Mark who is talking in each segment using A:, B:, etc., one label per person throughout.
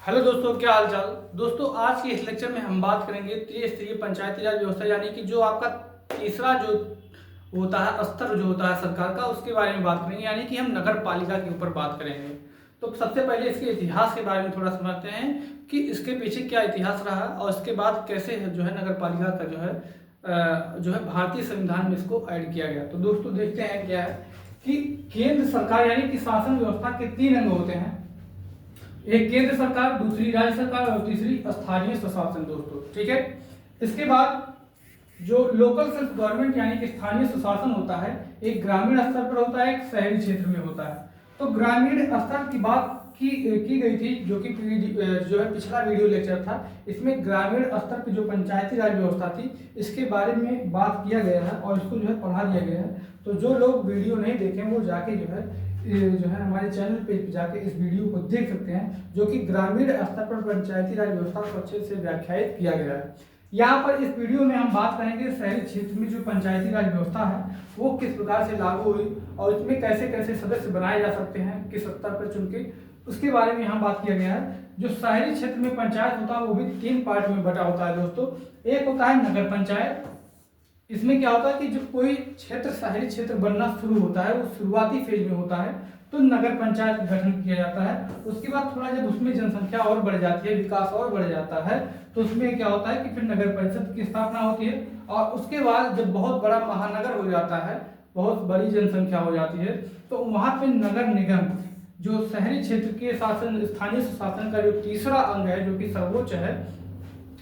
A: Hello दोस्तों, क्या हाल चाल। दोस्तों, आज के इस लेक्चर में हम बात करेंगे त्रिस्तरीय पंचायती राज व्यवस्था, यानी कि जो आपका तीसरा जो होता है स्तर जो होता है सरकार का, उसके बारे में बात करेंगे। यानी कि हम नगर पालिका के ऊपर बात करेंगे। तो सबसे पहले इसके इतिहास के बारे में थोड़ा समझते हैं कि इसके पीछे क्या इतिहास रहा और इसके बाद कैसे जो है नगर पालिका का जो है भारतीय संविधान में इसको ऐड किया गया। तो दोस्तों देखते हैं क्या है कि केंद्र सरकार यानी कि शासन व्यवस्था के तीन अंग होते हैं। एक केंद्र सरकार, दूसरी राज्य सरकार और तीसरी स्थानीय स्वशासन। दोस्तों ठीक है। इसके बाद जो लोकल सेल्फ गवर्नमेंट यानी कि स्थानीय स्वशासन होता है, एक ग्रामीण स्तर पर होता है, एक शहरी क्षेत्र में होता है। तो ग्रामीण स्तर की बात की गई थी, जो कि जो है पिछला वीडियो लेक्चर था। इसमें ग्रामीण स्तर की जो पंचायती राज व्यवस्था थी, इसके बारे में बात किया गया है और इसको जो है पढ़ा दिया गया है। तो जो लोग वीडियो नहीं देखें वो जाके जो है हमारे चैनल पे जाके इस वीडियो को देख सकते हैं, जो कि ग्रामीण स्तर पर पंचायती राज व्यवस्था को अच्छे से व्याख्यायित किया गया है। यहाँ पर इस वीडियो में हम बात करेंगे शहरी क्षेत्र में जो पंचायती राज व्यवस्था है वो किस प्रकार से लागू हुई और इसमें कैसे कैसे सदस्य बनाए जा सकते हैं, किस स्तर पर चुन के, उसके बारे में यहाँ बात किया गया है। जो शहरी क्षेत्र में पंचायत होता है वो भी तीन पार्ट में बटा होता है दोस्तों। एक होता है नगर पंचायत। इसमें क्या होता है कि जब कोई क्षेत्र शहरी क्षेत्र बनना शुरू होता है, वो शुरुआती फेज में होता है, तो नगर पंचायत गठन किया जाता है। उसके बाद थोड़ा जब उसमें जनसंख्या और बढ़ जाती है, विकास और बढ़ जाता है, तो उसमें क्या होता है कि फिर नगर परिषद की स्थापना होती है। और उसके बाद जब बहुत बड़ा महानगर हो जाता है, बहुत बड़ी जनसंख्या हो जाती है, तो वहां पे नगर निगम, जो शहरी क्षेत्र के शासन स्थानीय शासन का जो तीसरा अंग है, जो कि सर्वोच्च है,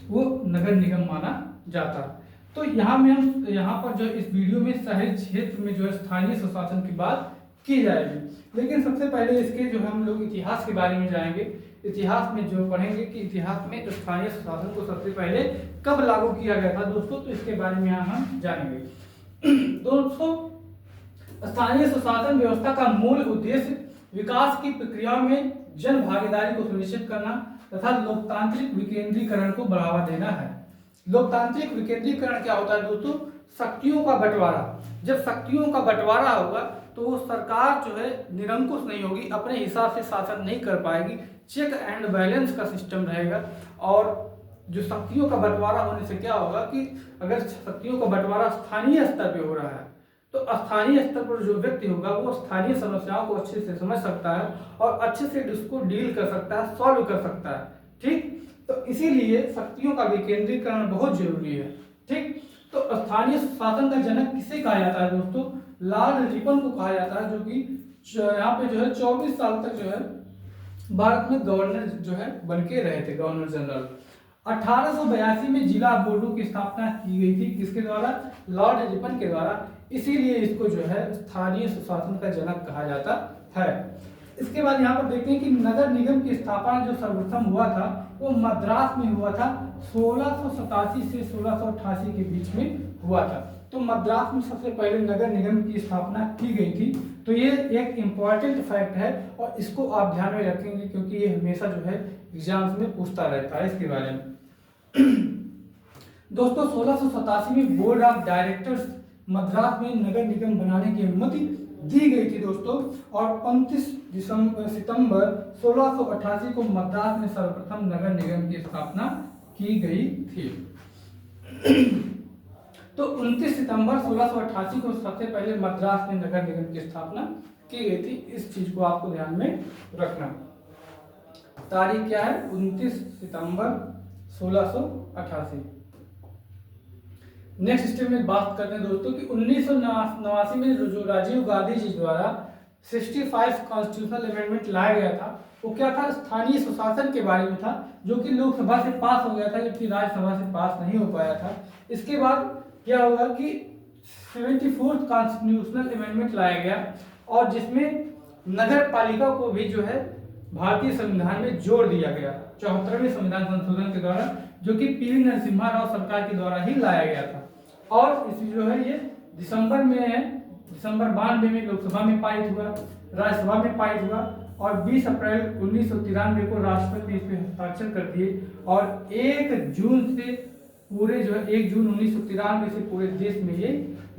A: वो नगर निगम माना जाता है। तो हम यहाँ पर जो इस वीडियो में शहरी क्षेत्र में जो है स्थानीय स्वशासन की बात की जाएगी। लेकिन सबसे पहले इसके जो हम लोग इतिहास के बारे में जाएंगे। इतिहास में जो पढ़ेंगे कि इतिहास में स्थानीय स्वशासन को सबसे पहले कब लागू किया गया था दोस्तों, तो इसके बारे में यहाँ हम जानेंगे। दोस्तों, स्थानीय स्वशासन व्यवस्था का मूल उद्देश्य विकास की प्रक्रिया में जन भागीदारी को सुनिश्चित करना तथा लोकतांत्रिक विकेंद्रीकरण को बढ़ावा देना है। लोकतांत्रिक विकेंद्रीकरण क्या होता है दोस्तों? शक्तियों का बंटवारा। जब शक्तियों का बंटवारा होगा तो वो सरकार जो है निरंकुश नहीं होगी, अपने हिसाब से शासन नहीं कर पाएगी, चेक एंड बैलेंस का सिस्टम रहेगा। और जो शक्तियों का बंटवारा होने से क्या होगा कि अगर शक्तियों का बंटवारा स्थानीय स्तर पे हो रहा है, तो स्थानीय स्तर पर जो व्यक्ति होगा वो स्थानीय समस्याओं को अच्छे से समझ सकता है और अच्छे से उसको डील कर सकता है, सॉल्व कर सकता है। ठीक, तो इसीलिए शक्तियों का विकेंद्रीकरण बहुत जरूरी है। ठीक, तो स्थानीय शासन का जनक किसे कहा जाता है दोस्तों? लॉर्ड रिपन को कहा जाता है, जो कि यहाँ पे जो है 24 साल तक जो है भारत में गवर्नर जो है बन के रहे थे, गवर्नर जनरल। 1882 में जिला बोर्डों की स्थापना की गई थी, किसके द्वारा? लॉर्ड रिपन के द्वारा। इसीलिए इसको जो है स्थानीय स्वशासन का जनक कहा जाता है। इसके बाद यहाँ पर देखते हैं कि नगर निगम की स्थापना जो सर्वप्रथम हुआ था वो मद्रास में हुआ था। 1687 से 1688 के बीच में हुआ था। तो मद्रास में सबसे पहले नगर निगम की स्थापना की गई थी। तो ये एक इम्पॉर्टेंट फैक्ट है और इसको आप ध्यान में रखेंगे, क्योंकि ये हमेशा जो है एग्जाम्स में पूछता रहता है इसके बारे में। दोस्तों, 1687 में बोर्ड ऑफ डायरेक्टर्स मद्रास में नगर निगम बनाने की अनुमति दी गई थी दोस्तों। और 29 सितंबर 1688 को मद्रास में सर्वप्रथम नगर निगम की स्थापना की गई थी। तो 29 सितंबर 1688 को सबसे पहले मद्रास में नगर निगम की स्थापना की गई थी। इस चीज को आपको ध्यान में रखना। तारीख क्या है? 29 सितंबर 1688। नेक्स्ट स्टेप में बात करते हैं दोस्तों कि 1989 में जो राजीव गांधी जी द्वारा 65 कॉन्स्टिट्यूशनल अमेंडमेंट लाया गया था, वो क्या था? स्थानीय स्वशासन के बारे में था, जो कि लोकसभा से पास हो गया था, जबकि राज्यसभा से पास नहीं हो पाया था। इसके बाद क्या होगा कि 74th कॉन्स्टिट्यूशनल अमेंडमेंट लाया गया और जिसमें नगर पालिका को भी जो है भारतीय संविधान में जोड़ दिया गया 74वें संविधान संशोधन के द्वारा, जो कि पीवी नरसिम्हा राव सरकार के द्वारा ही लाया गया था। और इस जो है ये दिसंबर 92 में लोकसभा में पारित हुआ, राज्यसभा में पारित हुआ और 20 अप्रैल 1993 को राष्ट्रपति ने इस पे हस्ताक्षर कर दिए। और 1 जून 1993 से पूरे देश में ये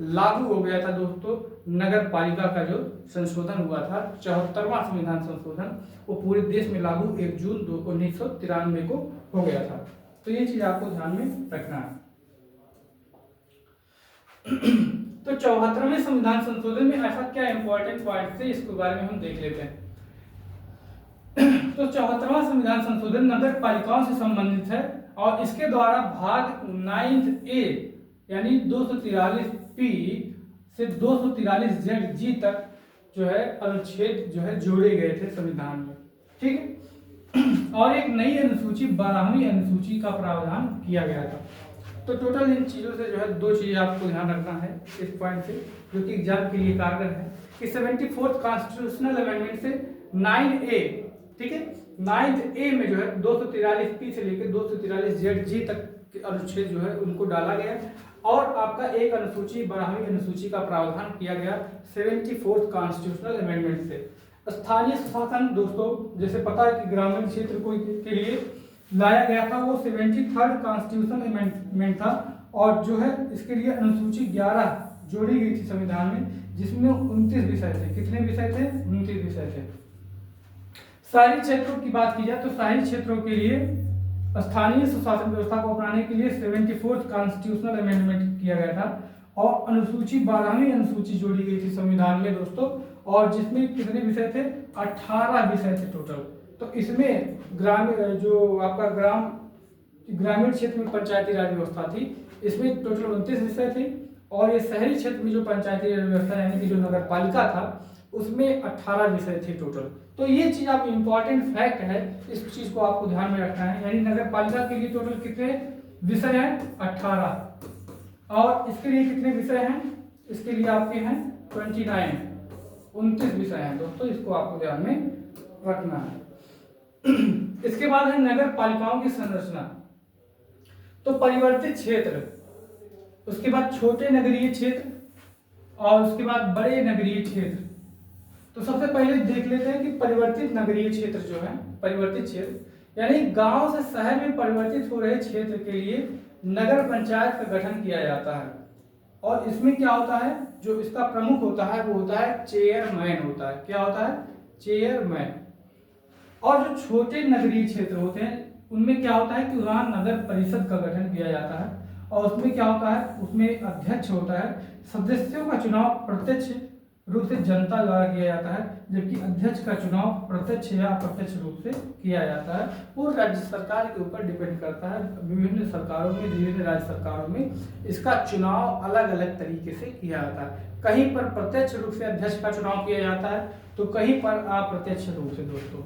A: लागू हो गया था दोस्तों। नगर पालिका का जो संशोधन हुआ था 74वां संविधान संशोधन, वो पूरे देश में लागू 1 जून 1993 को हो गया था। तो ये चीज आपको ध्यान में रखना है। तो 74वें संविधान संशोधन में ऐसा क्या इंपॉर्टेंट पॉइंट थे, इसके बारे में हम देख लेते हैं। तो 74वां संविधान संशोधन नगर पालिकाओं से संबंधित है और इसके द्वारा भाग 9A यानी 243P से 243ZG तक जो है अनुच्छेद जो है जोड़े गए थे संविधान में, ठीक है। और एक नई अनुसूची 12वीं अनुसूची का प्रावधान किया गया था। तो टोटल इन चीजों से जो है 2 चीजें आपको ध्यान रखना है इस पॉइंट से, जो कि एग्जाम के लिए कारगर है कि 74th कॉन्स्टिट्यूशनल अमेंडमेंट से 9A, ठीक है, 9A में जो है 243P से लेकर 243ZG तक के अनुच्छेद जो है उनको डाला गया और आपका एक अनुसूची 12वीं अनुसूची का प्रावधान किया गया 74th कॉन्स्टिट्यूशनल अमेंडमेंट से। स्थानीय शासन दोस्तों जैसे पता है कि ग्रामीण क्षेत्र को के लिए लाया गया था, वो 73rd कॉन्स्टिट्यूशनल अमेंडमेंट था और जो है इसके लिए अनुसूची 11 जोड़ी गई थी संविधान में, जिसमें 29 विषय थे। कितने विषय थे? 29 विषय थे। शहरी क्षेत्रों की बात की जाए तो शहरी क्षेत्रों के लिए स्थानीय सुशासन व्यवस्था को अपनाने के लिए 74th कॉन्स्टिट्यूशनल अमेंडमेंट किया गया था और अनुसूची 12वीं अनुसूची जोड़ी गई थी संविधान में दोस्तों, और जिसमें कितने विषय थे? 18 विषय थे टोटल। तो इसमें ग्रामीण जो आपका ग्रामीण क्षेत्र में पंचायती राज व्यवस्था थी, इसमें टोटल 29 विषय थे और ये शहरी क्षेत्र में जो पंचायती राज व्यवस्था यानी कि जो नगर पालिका था उसमें 18 विषय थे टोटल। तो ये चीज आप इंपॉर्टेंट फैक्ट है, इस चीज को आपको ध्यान में रखना है। यानी नगर पालिका के लिए टोटल कितने विषय हैं? 18। और इसके लिए कितने विषय हैं? इसके लिए आपके हैं 29 विषय हैं दोस्तों, इसको आपको ध्यान में रखना है। इसके बाद है नगर पालिकाओं की संरचना। तो परिवर्तित क्षेत्र, उसके बाद छोटे नगरीय क्षेत्र और उसके बाद बड़े नगरीय क्षेत्र। तो सबसे पहले देख लेते हैं कि परिवर्तित नगरीय क्षेत्र जो है, परिवर्तित क्षेत्र यानी गांव से शहर में परिवर्तित हो रहे क्षेत्र के लिए नगर पंचायत का गठन किया जाता है और इसमें क्या होता है, जो इसका प्रमुख होता है वो होता है चेयरमैन होता है। क्या होता है? चेयरमैन। और जो छोटे नगरीय क्षेत्र होते हैं उनमें क्या होता है कि वहां नगर परिषद का गठन किया जाता है और उसमें क्या होता है, उसमें अध्यक्ष होता है। सदस्यों का चुनाव प्रत्यक्ष रूप से जनता द्वारा किया जाता है, जबकि अध्यक्ष का चुनाव प्रत्यक्ष या अप्रत्यक्ष रूप से किया जाता है। वो राज्य सरकार के ऊपर डिपेंड करता है। विभिन्न सरकारों में, विभिन्न राज्य सरकारों में इसका चुनाव अलग अलग तरीके से किया जाता है। कहीं पर प्रत्यक्ष रूप से अध्यक्ष का चुनाव किया जाता है तो कहीं पर अप्रत्यक्ष रूप से दोस्तों।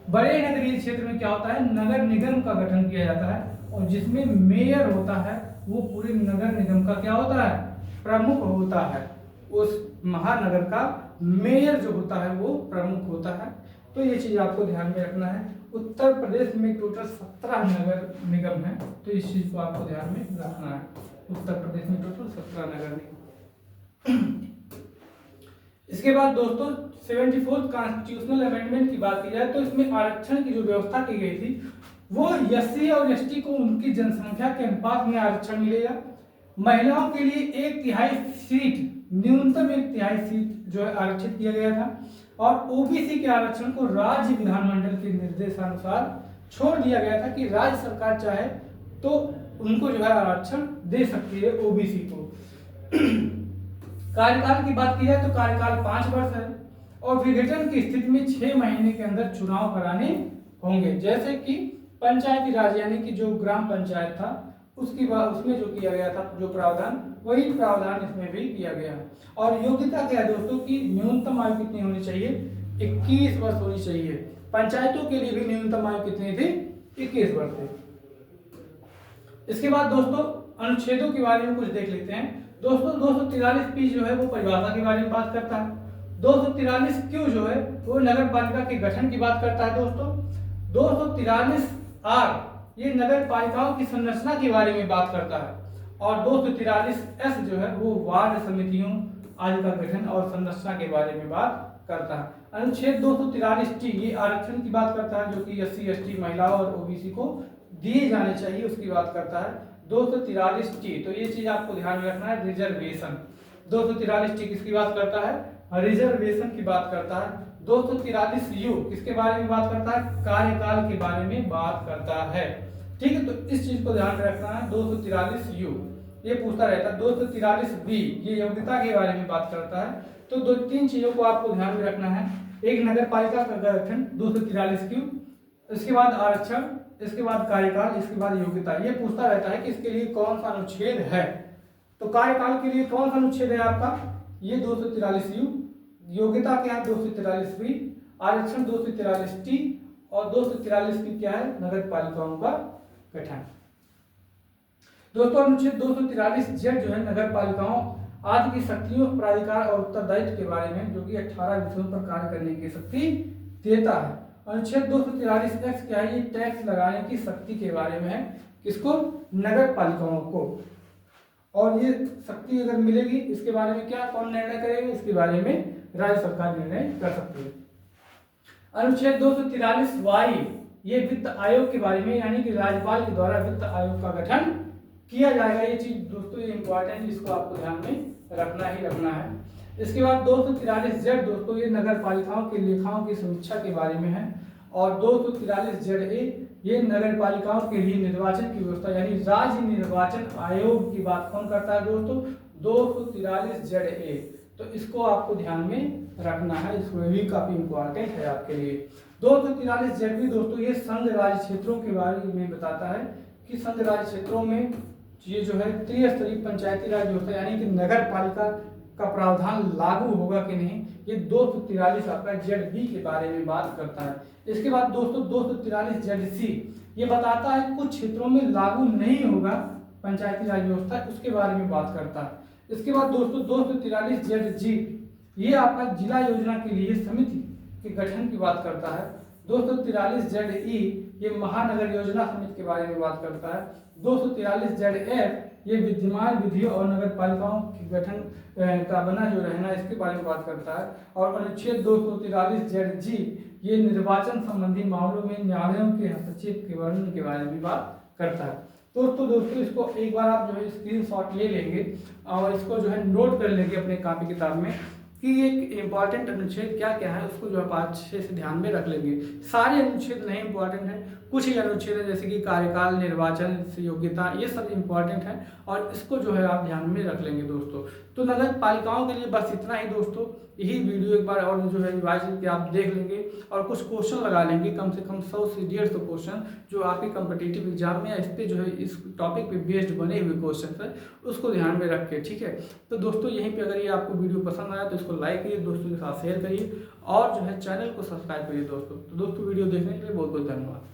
A: बड़े नगरीय क्षेत्र में क्या होता है, नगर निगम का गठन किया जाता है और जिसमें मेयर होता है वो पूरे नगर निगम का क्या होता है, प्रमुख होता है। उस महानगर का मेयर जो होता है वो प्रमुख होता है। तो ये चीज आपको ध्यान में रखना है। उत्तर प्रदेश में टोटल 17 नगर निगम है, तो इस चीज को आपको ध्यान में रखना है। उत्तर प्रदेश में टोटल 17 नगर निगम। इसके बाद दोस्तों 74th कॉन्स्टिट्यूशनल अमेंडमेंट की बात की जाए तो इसमें आरक्षण की जो व्यवस्था की गई थी वो एससी और एसटी को उनकी जनसंख्या के अनुपात में आरक्षण मिलेगा। महिलाओं के लिए 1/3 सीट, न्यूनतम 1/3 सीट जो है आरक्षित किया गया था और ओबीसी के आरक्षण को राज्य विधानमंडल के निर्देशानुसार छोड़ दिया गया था कि राज्य सरकार चाहे तो उनको जो है आरक्षण दे सकती है ओबीसी को। कार्यकाल की बात की जाए तो कार्यकाल 5 वर्ष है और विघटन की स्थिति में 6 महीने के अंदर चुनाव कराने होंगे। जैसे कि पंचायती राज यानी कि जो ग्राम पंचायत था उसकी बात, उसमें जो किया गया था जो प्रावधान, वही प्रावधान इसमें भी किया गया। और योग्यता क्या है दोस्तों की न्यूनतम आयु कितनी होनी चाहिए? 21 वर्ष होनी चाहिए। पंचायतों के लिए भी न्यूनतम आयु कितनी थी? 21 वर्ष थी। इसके बाद दोस्तों अनुच्छेदों के बारे में कुछ देख लेते हैं। दोस्तों 243P जो है वो परिभाषा के बारे में बात करता है। 243Q जो है वो नगर पालिका के गठन की बात करता है दोस्तों। 243R ये नगर पालिकाओं की संरचना के बारे में बात करता है और 243S जो है वो वार्ड समितियों आदि का गठन और संरचना के बारे में बात करता है। अनुच्छेद 243T ये आरक्षण की बात करता है जो कि SC ST महिलाओं और ओबीसी को दिए जाने चाहिए, उसकी बात करता है 243T। तो ये चीज आपको ध्यान में रखना है। रिजर्वेशन, 243 टी किसकी बात करता है? रिजर्वेशन की बात करता है। 243 यू किसके बारे में बात करता है? कार्यकाल के बारे में बात करता है। ठीक है, तो इस चीज को ध्यान में रखना है। 243 यू ये पूछता रहता है। 243 बी ये योग्यता के बारे में बात करता है। तो दो तीन चीजों को आपको ध्यान में रखना है। एक नगर पालिका का गठन 243 क्यू, इसके बाद आरक्षण, इसके बाद कार्यकाल, इसके बाद योग्यता। ये पूछता रहता है कि इसके लिए कौन सा अनुच्छेद है। तो कार्यकाल के लिए कौन सा अनुच्छेद है आपका? ये 243 यू, योग्यता क्या है? 243 बी, आरक्षण 243 टी और 243 की क्या है? नगर पालिकाओं का गठन। दोस्तों अनुच्छेद 243 जेड जो है नगर पालिकाओं आदि की शक्तियों, प्राधिकार और उत्तरदायित्व के बारे में, जो कि 18 विषयों पर कार्य करने की शक्ति देता है। अनुच्छेद 243 एक्स क्या है? ये टैक्स लगाने की शक्ति के बारे में है। किसको? नगर पालिकाओं को। और ये शक्ति अगर मिलेगी, इसके बारे में क्या कौन निर्णय करेगा? इसके बारे में राज्य सरकार निर्णय कर सकती है। अनुच्छेद 243 वाई ये वित्त आयोग के बारे में, यानी कि राज्यपाल के द्वारा वित्त आयोग का गठन किया जाएगा। ये चीज दोस्तों ये इंपॉर्टेंट, इसको आपको ध्यान में रखना ही रखना है। इसके बाद 243 जेड दोस्तों ये नगर पालिकाओं के लेखाओं की समीक्षा के बारे में है। और 243 जेड ए ये नगर पालिकाओं के लिए निर्वाचन की व्यवस्था, यानी राज्य निर्वाचन आयोग की बात कौन करता है दोस्तों? 243 जेड ए। तो इसको आपको ध्यान में रखना है, इसको भी काफी इंपॉर्टेंट है आपके लिए। 243 जेड बी दोस्तों ये संघ राज्य क्षेत्रों के बारे में बताता है कि संघ राज्य क्षेत्रों में ये जो है त्रिस्तरीय पंचायती राज व्यवस्था, यानी कि नगर पालिका का प्रावधान लागू होगा कि नहीं, ये 243 आपका जेड बी के बारे में बात करता है। इसके बाद दोस्तों 243 जेड सी ये बताता है कुछ क्षेत्रों में लागू नहीं होगा पंचायती राज व्यवस्था, उसके बारे में बात करता है। इसके बाद दोस्तों 243 जेड जी ये आपका जिला योजना के लिए समिति के गठन की बात करता है। 243 जेड ई ये महानगर योजना समिति के बारे में बात करता है। 243 जेड एफ ये विद्यमान विधियों और नगर पालिकाओं के गठन का बना जो रहना, इसके बारे में बात करता है। और अनुच्छेद 243 जेड जी ये निर्वाचन संबंधी मामलों में न्यायालयों के हस्तक्षेप के वर्णन के बारे में बात करता है। दोस्तों इसको एक बार आप जो है स्क्रीनशॉट ले लेंगे और इसको जो है नोट कर लेंगे अपने कॉपी किताब में कि एक इंपॉर्टेंट अनुच्छेद क्या क्या है, उसको जो है आप अच्छे से ध्यान में रख लेंगे। सारे अनुच्छेद नहीं इंपॉर्टेंट हैं, कुछ ही अनुच्छेद है जैसे कि कार्यकाल, निर्वाचन, योग्यता, ये सब इंपॉर्टेंट है और इसको जो है आप ध्यान में रख लेंगे दोस्तों। तो नगर पालिकाओं के लिए बस इतना ही दोस्तों। यही वीडियो एक बार और जो है रिवाइज करके आप देख लेंगे और कुछ क्वेश्चन लगा लेंगे, कम से कम 100 से 150 क्वेश्चन जो आपके कम्पिटिटिव एग्जाम में या इस पे जो है इस टॉपिक पे बेस्ड बने हुए क्वेश्चन है, उसको ध्यान में रख के। ठीक है, तो दोस्तों यहीं पे अगर ये आपको वीडियो पसंद आया तो इसको लाइक करिए, दोस्तों के साथ शेयर करिए और जो है चैनल को सब्सक्राइब करिए दोस्तों। तो दोस्तों वीडियो देखने के लिए बहुत बहुत धन्यवाद।